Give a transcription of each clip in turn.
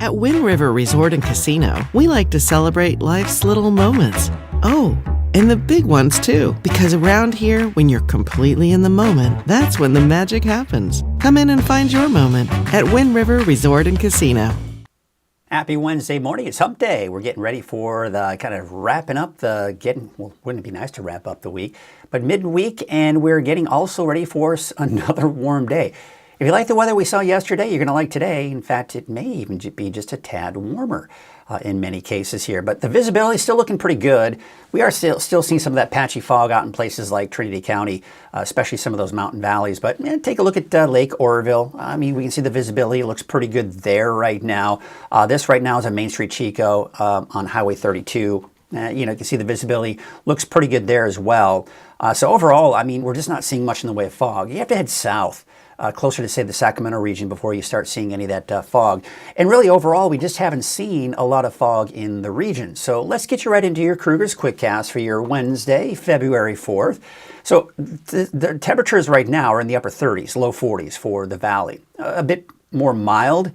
At Wind River Resort and Casino, we like to celebrate life's little moments. Oh, and the big ones too, because around here, when you're completely in the moment, that's when the magic happens. Come in and find your moment at Wind River Resort and Casino. Happy Wednesday morning. It's hump day. We're getting ready for the kind of wrapping up well, wouldn't it be nice to wrap up the week, but midweek, and we're getting also ready for another warm day. If you like the weather we saw yesterday, you're going to like today. In fact, it may even be just a tad warmer in many cases here. But the visibility is still looking pretty good. We are still seeing some of that patchy fog out in places like Trinity County, especially some of those mountain valleys. But take a look at Lake Oroville. I mean, we can see the visibility looks pretty good there right now. This right now is on Main Street Chico on Highway 32. You can see the visibility looks pretty good there as well. So overall, I mean, we're just not seeing much in the way of fog. You have to head south. Closer to, say, the Sacramento region before you start seeing any of that fog. And really, overall, we just haven't seen a lot of fog in the region. So let's get you right into your Krueger's Quickcast for your Wednesday, February 4th. So the temperatures right now are in the upper 30s, low 40s for the valley. A bit more mild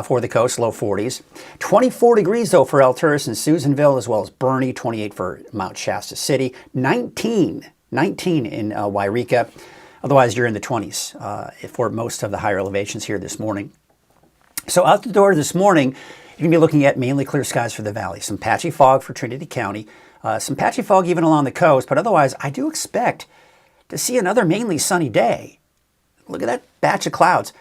for the coast, low 40s. 24 degrees, though, for Alturas and Susanville, as well as Bernie, 28 for Mount Shasta City, 19 in Wairika. Otherwise, you're in the 20s for most of the higher elevations here this morning. So out the door this morning, you're going to be looking at mainly clear skies for the valley. Some patchy fog for Trinity County. Some patchy fog even along the coast. But otherwise, I do expect to see another mainly sunny day. Look at that batch of clouds.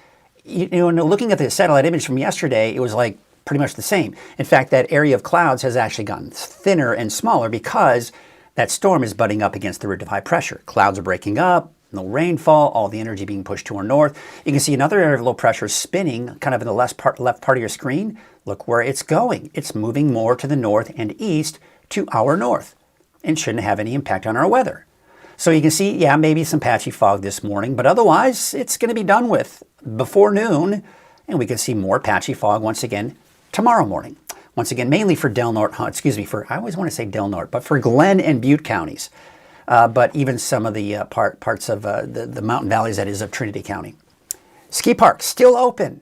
Looking at the satellite image from yesterday, it was like pretty much the same. In fact, that area of clouds has actually gotten thinner and smaller because that storm is butting up against the ridge of high pressure. Clouds are breaking up. No rainfall, all the energy being pushed to our north. You can see another area of low pressure spinning kind of in the left part of your screen. Look where it's going. It's moving more to the north and east to our north and shouldn't have any impact on our weather. So you can see, yeah, maybe some patchy fog this morning, but otherwise it's going to be done with before noon, and we can see more patchy fog once again tomorrow morning. Once again, mainly for Del Norte, I always want to say Del Norte, but for Glenn and Butte counties. But even some of the parts of the mountain valleys, that is, of Trinity County. Ski park, still open.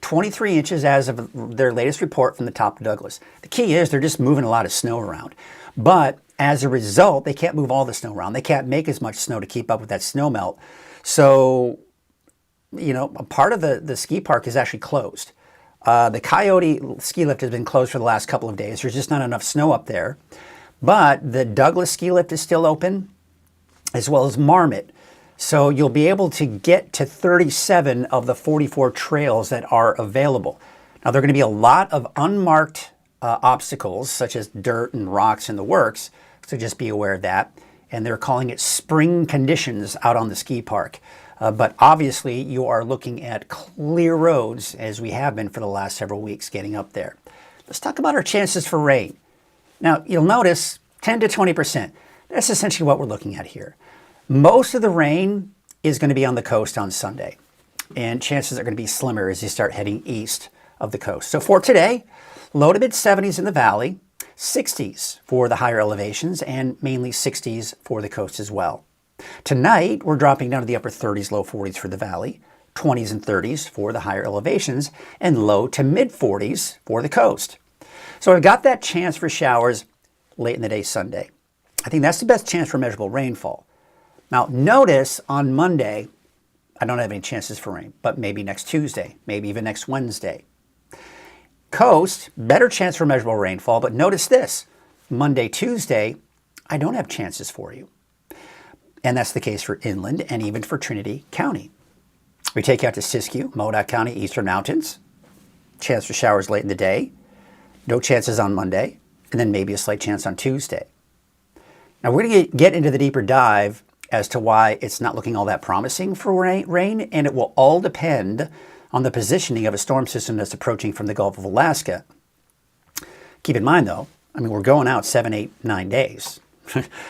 23 inches as of their latest report from the top of Douglas. The key is they're just moving a lot of snow around. But as a result, they can't move all the snow around. They can't make as much snow to keep up with that snow melt. So, a part of the ski park is actually closed. The Coyote ski lift has been closed for the last couple of days. There's just not enough snow up there. But the Douglas ski lift is still open, as well as Marmot. So you'll be able to get to 37 of the 44 trails that are available. Now, there are going to be a lot of unmarked obstacles, such as dirt and rocks in the works, so just be aware of that. And they're calling it spring conditions out on the ski park. But obviously, you are looking at clear roads, as we have been for the last several weeks getting up there. Let's talk about our chances for rain. Now, you'll notice 10 to 20%. That's essentially what we're looking at here. Most of the rain is going to be on the coast on Sunday. And chances are going to be slimmer as you start heading east of the coast. So for today, low to mid 70s in the valley, 60s for the higher elevations, and mainly 60s for the coast as well. Tonight, we're dropping down to the upper 30s, low 40s for the valley, 20s and 30s for the higher elevations, and low to mid 40s for the coast. So I've got that chance for showers late in the day Sunday. I think that's the best chance for measurable rainfall. Now, notice on Monday, I don't have any chances for rain, but maybe next Tuesday, maybe even next Wednesday. Coast, better chance for measurable rainfall, but notice this, Monday, Tuesday, I don't have chances for you. And that's the case for inland and even for Trinity County. We take you out to Siskiyou, Modoc County, Eastern Mountains. Chance for showers late in the day. No chances on Monday, and then maybe a slight chance on Tuesday. Now we're going to get into the deeper dive as to why it's not looking all that promising for rain, and it will all depend on the positioning of a storm system that's approaching from the Gulf of Alaska. Keep in mind though, I mean, we're going out 7, 8, 9 days.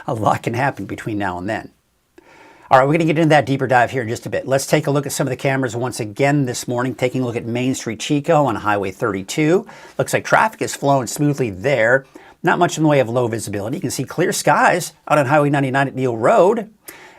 A lot can happen between now and then. All right, we're going to get into that deeper dive here in just a bit. Let's take a look at some of the cameras once again this morning, taking a look at Main Street Chico on Highway 32. Looks like traffic is flowing smoothly there. Not much in the way of low visibility. You can see clear skies out on Highway 99 at Neal Road.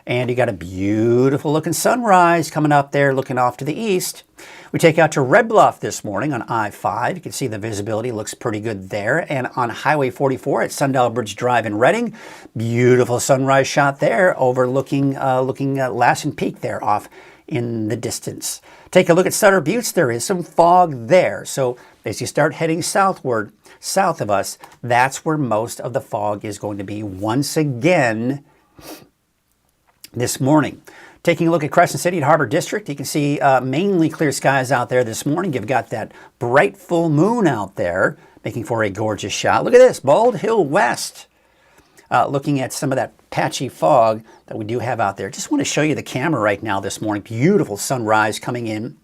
And you got a beautiful looking sunrise coming up there looking off to the east. We take out to Red Bluff this morning on I-5. You can see the visibility looks pretty good there. And on Highway 44 at Sundial Bridge Drive in Redding, beautiful sunrise shot there overlooking Lassen Peak there off in the distance. Take a look at Sutter Buttes. There is some fog there. So as you start heading southward, south of us, that's where most of the fog is going to be once again this morning. Taking a look at Crescent City at Harbor District, you can see mainly clear skies out there this morning. You've got that bright full moon out there, making for a gorgeous shot. Look at this, Bald Hill West. Looking at some of that patchy fog that we do have out there. Just want to show you the camera right now this morning. Beautiful sunrise coming in.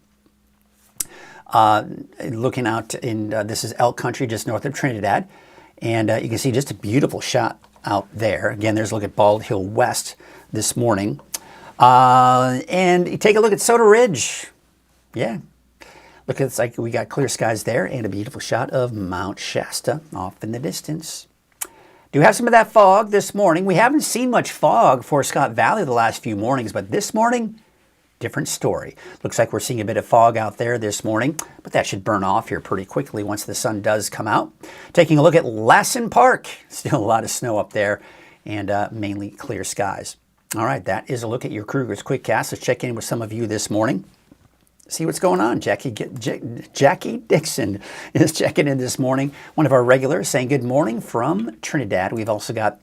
Looking out in, this is Elk Country just north of Trinidad. And you can see just a beautiful shot out there. Again, there's a look at Bald Hill West this morning. And you take a look at Soda Ridge. Yeah. Look, it's like we got clear skies there and a beautiful shot of Mount Shasta off in the distance. Do have some of that fog this morning. We haven't seen much fog for Scott Valley the last few mornings, but this morning, different story. Looks like we're seeing a bit of fog out there this morning, but that should burn off here pretty quickly once the sun does come out. Taking a look at Lassen Park. Still a lot of snow up there and mainly clear skies. All right, that is a look at your Krueger's Quickcast. Let's check in with some of you this morning. See what's going on. Jackie Dixon is checking in this morning. One of our regulars saying good morning from Trinidad. We've also got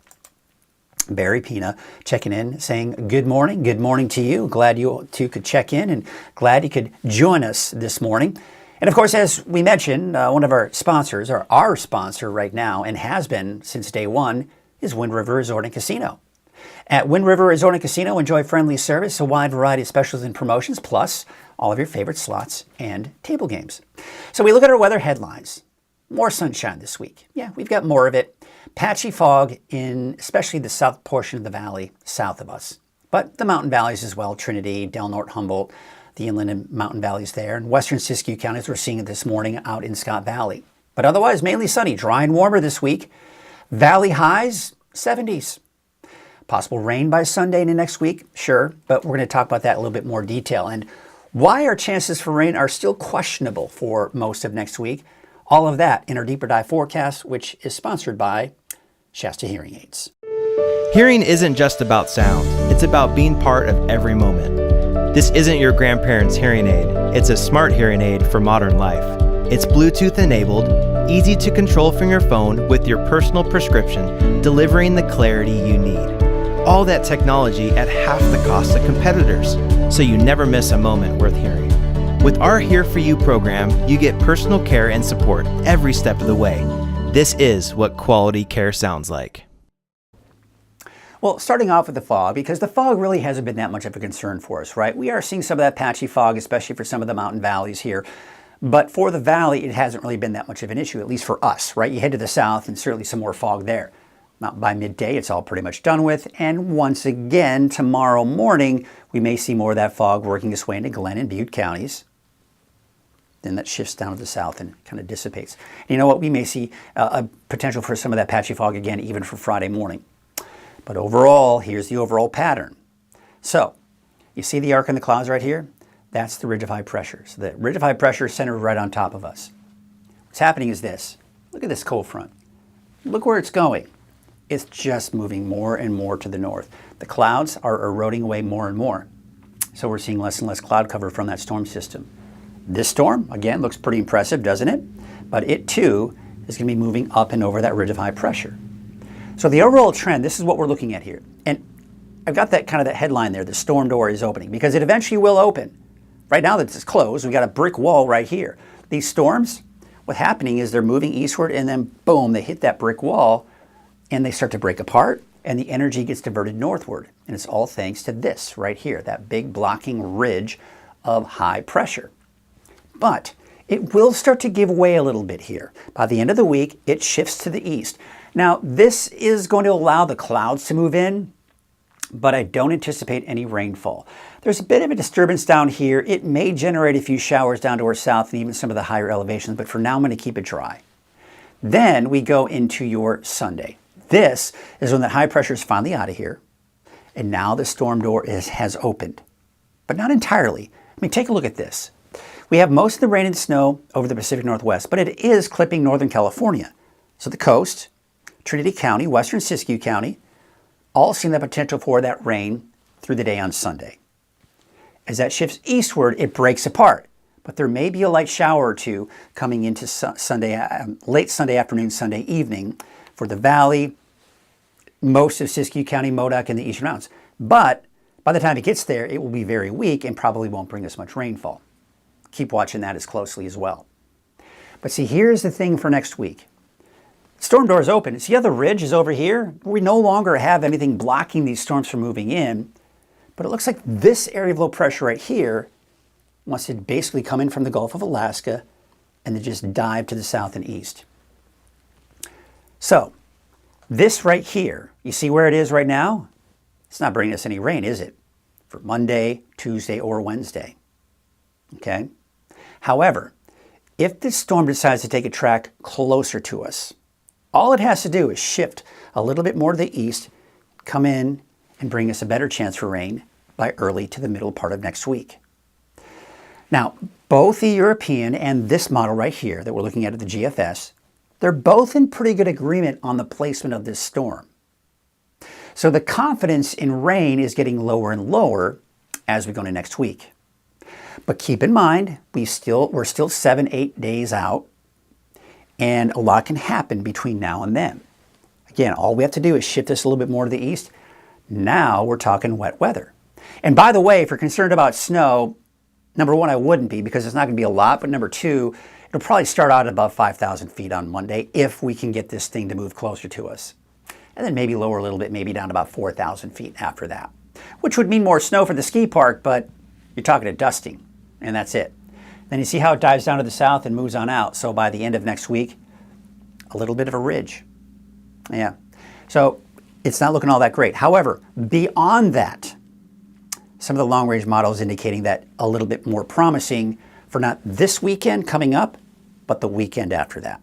Barry Pina checking in saying good morning to you. Glad you two could check in and glad you could join us this morning. And of course, as we mentioned, one of our sponsors, or our sponsor right now, and has been since day one, is Wind River Resort and Casino. At Wind River Resort and Casino, enjoy friendly service, a wide variety of specials and promotions, plus all of your favorite slots and table games. So we look at our weather headlines. More sunshine this week. Yeah, we've got more of it. Patchy fog in especially the south portion of the valley south of us. But the mountain valleys as well, Trinity, Del Norte, Humboldt, the inland and mountain valleys there. And western Siskiyou counties, we're seeing it this morning out in Scott Valley. But otherwise, mainly sunny, dry and warmer this week. Valley highs, 70s. Possible rain by Sunday into next week, sure, but we're going to talk about that in a little bit more detail. And why our chances for rain are still questionable for most of next week. All of that in our Deeper Dive forecast, which is sponsored by Shasta Hearing Aids. Hearing isn't just about sound, it's about being part of every moment. This isn't your grandparents' hearing aid, it's a smart hearing aid for modern life. It's Bluetooth enabled, easy to control from your phone with your personal prescription, delivering the clarity you need. All that technology at half the cost of competitors, so you never miss a moment worth hearing. With our Here For You program, you get personal care and support every step of the way. This is what quality care sounds like. Well, starting off with the fog, because the fog really hasn't been that much of a concern for us, right? We are seeing some of that patchy fog, especially for some of the mountain valleys here. But for the valley, it hasn't really been that much of an issue, at least for us, right? You head to the south and certainly some more fog there. Not by midday, it's all pretty much done with. And once again, tomorrow morning, we may see more of that fog working its way into Glenn and Butte counties. Then that shifts down to the south and kind of dissipates. And you know what? We may see a potential for some of that patchy fog again, even for Friday morning. But overall, here's the overall pattern. So, you see the arc in the clouds right here? That's the ridge of high pressure. So the ridge of high pressure is centered right on top of us. What's happening is this. Look at this cold front. Look where it's going. It's just moving more and more to the north. The clouds are eroding away more and more. So we're seeing less and less cloud cover from that storm system. This storm, again, looks pretty impressive, doesn't it? But it too is going to be moving up and over that ridge of high pressure. So the overall trend, this is what we're looking at here. And I've got that kind of that headline there, the storm door is opening, because it eventually will open. Right now that it's closed, we've got a brick wall right here. These storms, what's happening is they're moving eastward and then boom, they hit that brick wall and they start to break apart and the energy gets diverted northward. And it's all thanks to this right here, that big blocking ridge of high pressure. But it will start to give way a little bit here. By the end of the week, it shifts to the east. Now, this is going to allow the clouds to move in, but I don't anticipate any rainfall. There's a bit of a disturbance down here. It may generate a few showers down to our south and even some of the higher elevations, but for now I'm going to keep it dry. Then we go into your Sunday. This is when the high pressure is finally out of here, and now the storm door has opened, but not entirely. I mean, take a look at this. We have most of the rain and snow over the Pacific Northwest, but it is clipping Northern California. So the coast, Trinity County, Western Siskiyou County, all seeing the potential for that rain through the day on Sunday. As that shifts eastward, it breaks apart, but there may be a light shower or two coming into late Sunday afternoon, Sunday evening for the valley, most of Siskiyou County, Modoc, and the Eastern Mountains. But by the time it gets there, it will be very weak and probably won't bring us much rainfall. Keep watching that as closely as well. But see, here's the thing for next week. Storm door is open. See how the ridge is over here? We no longer have anything blocking these storms from moving in, but it looks like this area of low pressure right here wants to basically come in from the Gulf of Alaska and then just dive to the south and east. So this right here, you see where it is right now? It's not bringing us any rain, is it? For Monday, Tuesday, or Wednesday. Okay? However, if this storm decides to take a track closer to us, all it has to do is shift a little bit more to the east, come in and bring us a better chance for rain by early to the middle part of next week. Now, both the European and this model right here that we're looking at the GFS, they're both in pretty good agreement on the placement of this storm. So the confidence in rain is getting lower and lower as we go into next week. But keep in mind, we're still 7-8 days out, and a lot can happen between now and then. Again, all we have to do is shift this a little bit more to the east. Now we're talking wet weather. And by the way, if you're concerned about snow, number one, I wouldn't be because it's not going to be a lot. But number two, it'll probably start out above 5,000 feet on Monday if we can get this thing to move closer to us. And then maybe lower a little bit, maybe down to about 4,000 feet after that, which would mean more snow for the ski park, but you're talking a dusting, and that's it. Then you see how it dives down to the south and moves on out. So by the end of next week, a little bit of a ridge. Yeah. So it's not looking all that great. However, beyond that, some of the long-range models indicating that a little bit more promising for not this weekend coming up, but the weekend after that.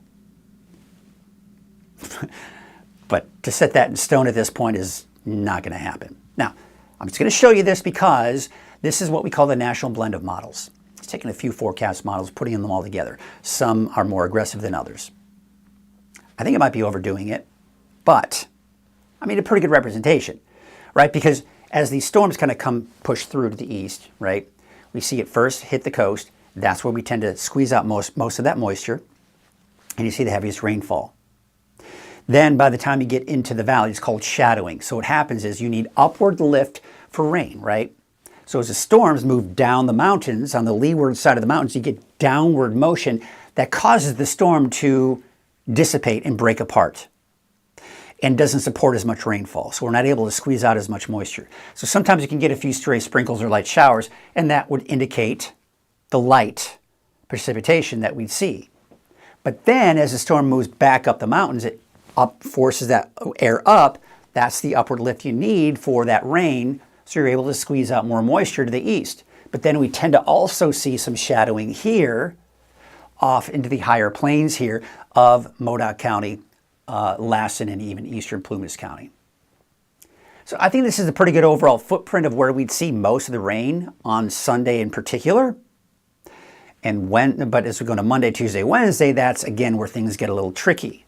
But to set that in stone at this point is not going to happen. Now, I'm just going to show you this because this is what we call the national blend of models. It's taking a few forecast models, putting them all together. Some are more aggressive than others. I think it might be overdoing it, but I mean, a pretty good representation, right? Because as these storms kind of push through to the east, right, we see it first hit the coast. That's where we tend to squeeze out most of that moisture, and you see the heaviest rainfall. Then by the time you get into the valley, it's called shadowing. So what happens is you need upward lift for rain, right? So as the storms move down the mountains, on the leeward side of the mountains, you get downward motion that causes the storm to dissipate and break apart and doesn't support as much rainfall. So we're not able to squeeze out as much moisture. So sometimes you can get a few stray sprinkles or light showers, and that would indicate the light precipitation that we'd see. But then as the storm moves back up the mountains, it up forces that air up. That's the upward lift you need for that rain, so you're able to squeeze out more moisture to the east. But then we tend to also see some shadowing here off into the higher plains here of Modoc County, Lassen, and even eastern Plumas County. So I think this is a pretty good overall footprint of where we'd see most of the rain on Sunday in particular. But as we go to Monday, Tuesday, Wednesday, that's again where things get a little tricky.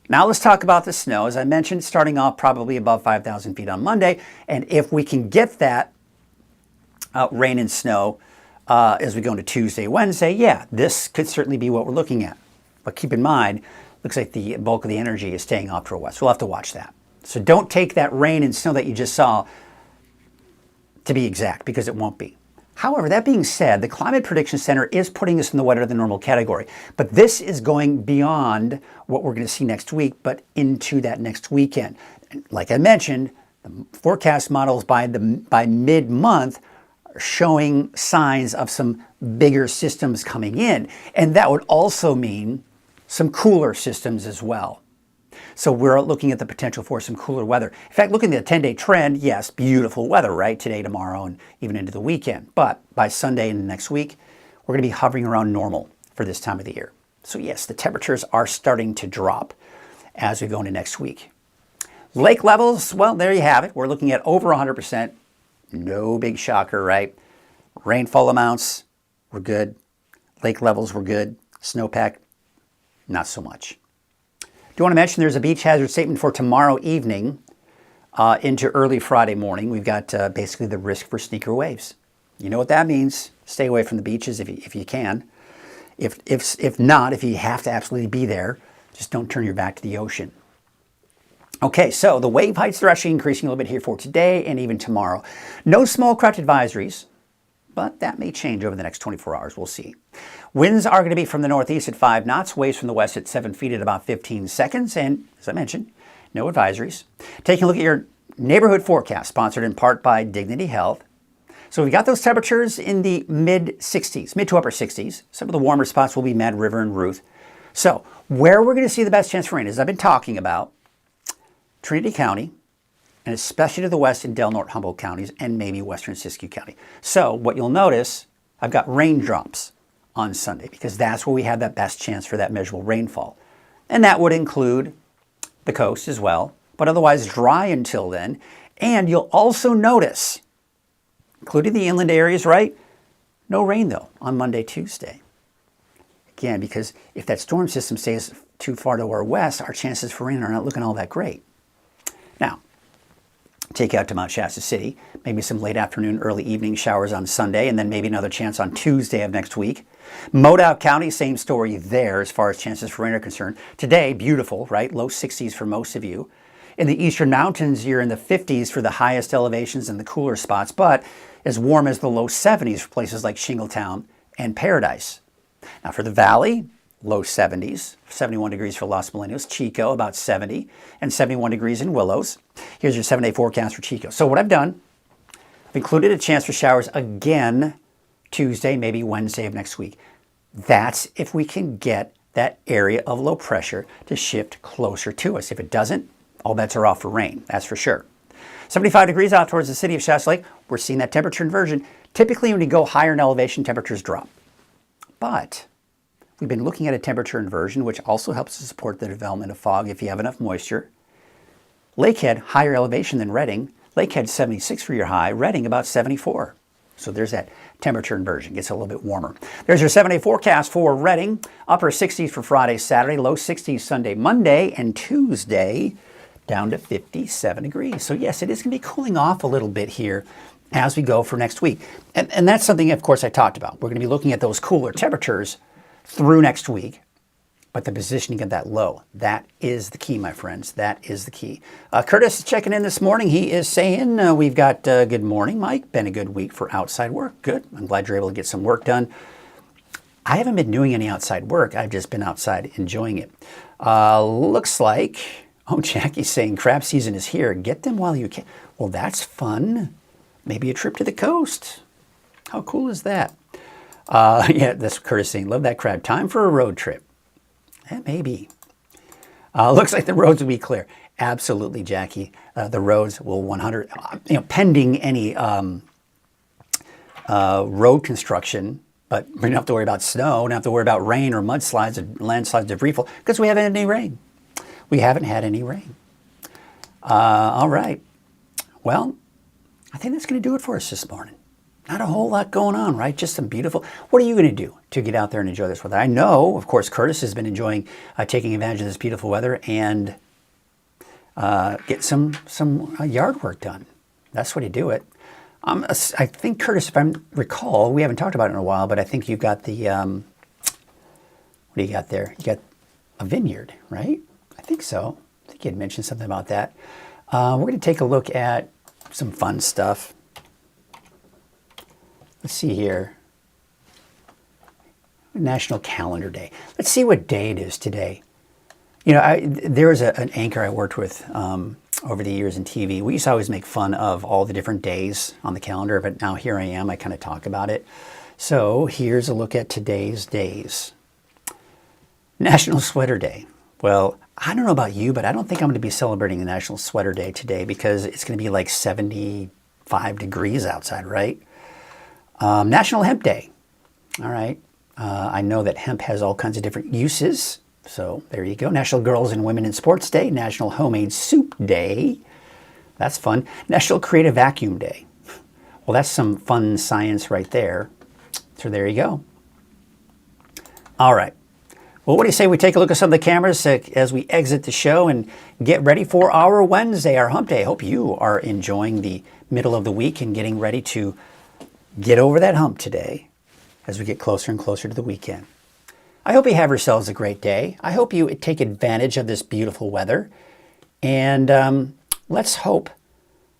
Now let's talk about the snow. As I mentioned, starting off probably above 5,000 feet on Monday. And if we can get that rain and snow as we go into Tuesday, Wednesday, yeah, this could certainly be what we're looking at. But keep in mind, looks like the bulk of the energy is staying off to our west. We'll have to watch that. So don't take that rain and snow that you just saw to be exact, because it won't be. However, that being said, the Climate Prediction Center is putting us in the wetter than normal category. But this is going beyond what we're going to see next week, but into that next weekend. And like I mentioned, the forecast models by mid-month are showing signs of some bigger systems coming in. And that would also mean some cooler systems as well. So we're looking at the potential for some cooler weather. In fact, looking at the 10-day trend, yes, beautiful weather, right? Today, tomorrow, and even into the weekend. But by Sunday and next week, we're going to be hovering around normal for this time of the year. So yes, the temperatures are starting to drop as we go into next week. Lake levels, well, there you have it. We're looking at over 100%. No big shocker, right? Rainfall amounts were good. Lake levels were good. Snowpack, not so much. Do you want to mention there's a beach hazard statement for tomorrow evening into early Friday morning. We've got basically the risk for sneaker waves. You know what that means. Stay away from the beaches if you can. If not, if you have to absolutely be there, just don't turn your back to the ocean. Okay, so the wave heights are actually increasing a little bit here for today and even tomorrow. No small craft advisories, but that may change over the next 24 hours. We'll see. Winds are going to be from the northeast at 5 knots, waves from the west at 7 feet at about 15 seconds. And as I mentioned, no advisories. Taking a look at your neighborhood forecast, sponsored in part by Dignity Health. So we've got those temperatures in the mid-60s, mid to upper 60s. Some of the warmer spots will be Mad River and Ruth. So where we're going to see the best chance for rain, as I've been talking about, Trinity County, and especially to the west in Del Norte, Humboldt counties, and maybe western Siskiyou County. So what you'll notice, I've got raindrops on Sunday, because that's where we have that best chance for that measurable rainfall. And that would include the coast as well, but otherwise dry until then. And you'll also notice, including the inland areas, right? No rain though on Monday, Tuesday. Again, because if that storm system stays too far to our west, our chances for rain are not looking all that great. Now, take out to Mount Shasta City, maybe some late afternoon, early evening showers on Sunday, and then maybe another chance on Tuesday of next week. Modoc County, same story there as far as chances for rain are concerned. Today, beautiful, right? Low 60s for most of you. In the eastern mountains, you're in the 50s for the highest elevations and the cooler spots, but as warm as the low 70s for places like Shingletown and Paradise. Now for the valley, low 70s, 71 degrees for Los Molinos, Chico about 70, and 71 degrees in Willows. Here's your 7-day forecast for Chico. So what I've done, I've included a chance for showers again Tuesday, maybe Wednesday of next week. That's if we can get that area of low pressure to shift closer to us. If it doesn't, all bets are off for rain, that's for sure. 75 degrees out towards the city of Shasta Lake, we're seeing that temperature inversion. Typically when you go higher in elevation, temperatures drop. But we've been looking at a temperature inversion, which also helps to support the development of fog if you have enough moisture. Lakehead, higher elevation than Redding. Lakehead 76 for your high, Redding about 74. So there's that temperature inversion, gets a little bit warmer. There's your 7-day forecast for Redding. Upper 60s for Friday, Saturday, low 60s Sunday, Monday, and Tuesday down to 57 degrees. So yes, it is going to be cooling off a little bit here as we go for next week. And that's something, of course, I talked about. We're going to be looking at those cooler temperatures through next week, but the positioning of that low, that is the key, my friends. That is the key. Curtis is checking in this morning. He is saying, we've got good morning, Mike. Been a good week for outside work. Good. I'm glad you're able to get some work done. I haven't been doing any outside work. I've just been outside enjoying it. Looks like, oh, Jackie's saying crab season is here. Get them while you can. Well, that's fun. Maybe a trip to the coast. How cool is that? Yeah, that's Curtis saying, love that crab. Time for a road trip. Maybe. Looks like the roads will be clear. Absolutely, Jackie. The roads will 100, pending any road construction, but we don't have to worry about snow, don't have to worry about rain or mudslides or landslides, debris fall, because we haven't had any rain. We haven't had any rain. All right. Well, I think that's going to do it for us this morning. Not a whole lot going on, right? Just some beautiful. What are you going to do to get out there and enjoy this weather? I know, of course, Curtis has been enjoying taking advantage of this beautiful weather and get some yard work done. That's what you do it. I think, Curtis, if I recall, we haven't talked about it in a while, but I think you've got the, what do you got there? You got a vineyard, right? I think so. I think you had mentioned something about that. We're going to take a look at some fun stuff. Let's see here. National Calendar Day. Let's see what day it is today. There was an anchor I worked with over the years in TV. We used to always make fun of all the different days on the calendar, but now here I am. I kind of talk about it. So here's a look at today's days. National Sweater Day. Well, I don't know about you, but I don't think I'm going to be celebrating the National Sweater Day today because it's going to be like 75 degrees outside, right? National Hemp Day. All right. I know that hemp has all kinds of different uses. So there you go. National Girls and Women in Sports Day. National Homemade Soup Day. That's fun. National Creative Vacuum Day. Well, that's some fun science right there. So there you go. All right. Well, what do you say we take a look at some of the cameras as we exit the show and get ready for our Wednesday, our hump day. I hope you are enjoying the middle of the week and getting ready to get over that hump today as we get closer and closer to the weekend. I hope you have yourselves a great day. I hope you take advantage of this beautiful weather. And let's hope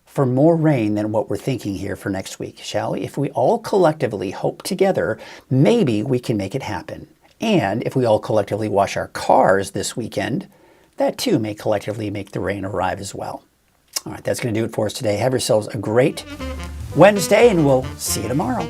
for more rain than what we're thinking here for next week, shall we? If we all collectively hope together, maybe we can make it happen. And if we all collectively wash our cars this weekend, that too may collectively make the rain arrive as well. All right, that's going to do it for us today. Have yourselves a great Wednesday, and we'll see you tomorrow.